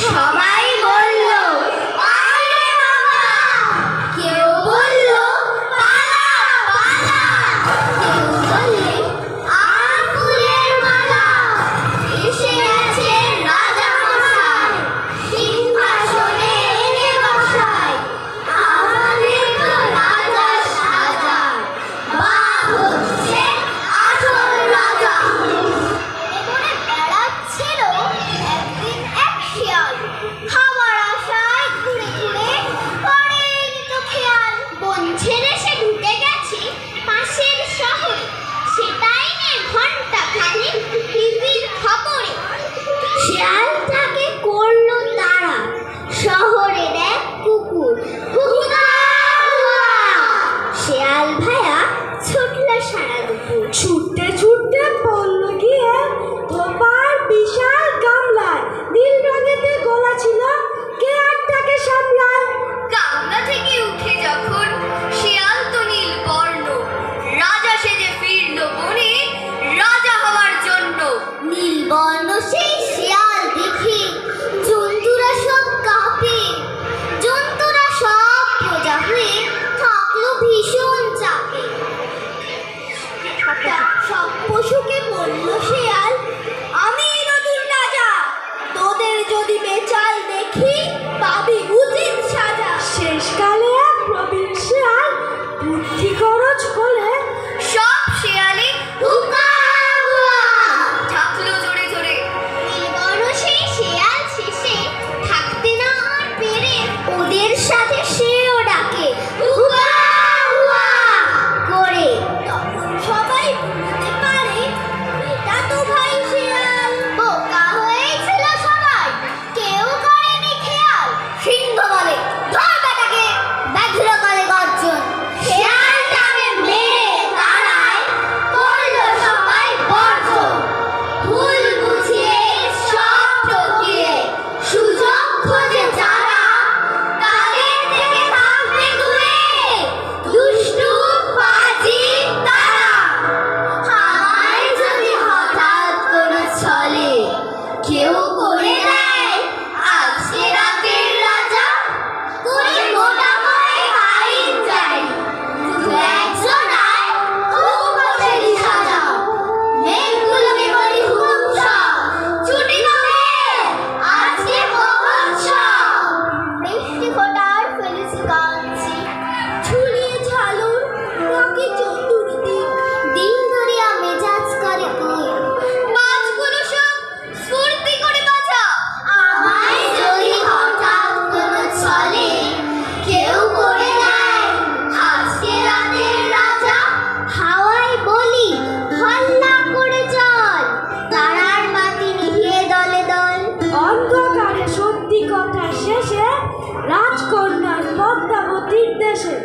সবাই বলল আরে বাবা, কেউ বলল পালা পালা, কেউ বললে আর ফুলের মালা। এসে গেছে রাজা মশাই, সিংহাসনে এনে বসায়, আমাদের তো রাজা সাজায়, বাপ হচ্ছে আসল রাজা। বনে বেড়াচ্ছিল একদিন এক শিয়াল, খাবার আশায় ঘুরে ঘুরে করেনি তো খেয়াল। বন ছেড়ে সে ঢুকে গেছে পাশের শহরে, সেটাই নিয়ে ঘন্টা খানিক টিভির খবরে। শিয়ালটাকে করলো তারা, শহরের এক কুকুর হুকা হুয়া। শিয়াল ভাইয়া ছুটলো সারা দুপুর, ছুটতে ছুটতে পড়ল গিয়ে ধোপার বিশাল গামলায়। নীল রঙেতে গলা ছিল, কে আর তাকে সামলায়। গামলা থেকে উঠে যখন শিয়াল তো নীল বর্ণ, রাজা সেজে ফিরল বনে রাজা হওয়ার জন্য। নীলবর্ণ সেই শিয়াল দেখে জন্তুরা সব কাঁপে, জন্তুরা সব প্রজা হয়ে থাকলো ভীষণ চাপে। সব পশুকে বলল শিয়াল, আমি নতুন রাজা, তোদের যদি বেচাল দেখি পাবি উচিত সাজা। শেষকালে এক প্রবীণ শিয়াল বুদ্ধি খরচ করে সব শিয়ালে হুকা হুয়া। ঢাকলো জোরে জোরে। নীলবর্ণ সেই শিয়াল শেষে থাকতে না আর পেরে ওদের সাথে সেও ডাকে হুকা হুয়া করে। তখন সবাই বুঝতে পারে এটা তো ভাই শিয়াল। বোকা হয়েছিল সবাই, কেউ করেনি খেয়াল। সিংহ বলে ধর বেটাকে, ব্যাঘ্র করে গর্জন, শিয়ালটাকে মেরে তাড়ায় করলো সবাই বর্জন। ভুল বুঝিয়ে সব ঠকিয়ে সুযোগ খোঁজে যারা, তাদের থেকে থাকবে দূরে দুষ্টু পাজি তারা। হাওয়ায় যদি হঠাৎ কোনো ছলে কেউ করে দেয় আজকে রাতের রাজা, করে মোটা করে আইন জারি, শুধু একজন আয় খুব বসেনি সাজা। মেঘগুলোকে বলি হুকুম সব, ছুটি তবে আজকে মহোৎসব। বৃষ্টি ফোটার ফেলেছে কাঞ্চি, ঝুলিয়ে ঝালুর রাখি চতুর্দিক, দিন ধরিয়া মেজাজ করে কই। মাছগুলো সব স্ফূর্তি করে বাঁচা। আমায় যদি হঠাৎ কোনো ছলে কেউ করে দেয় আজকে রাতের রাজা, হাওয়ায় বলি হল্লা করে চল, তারার বাতি নিভিয়ে দলে দল। অন্ধকারে সত্যি কথা শেষে রাজকন্যার পদ্মাবতীর দেশে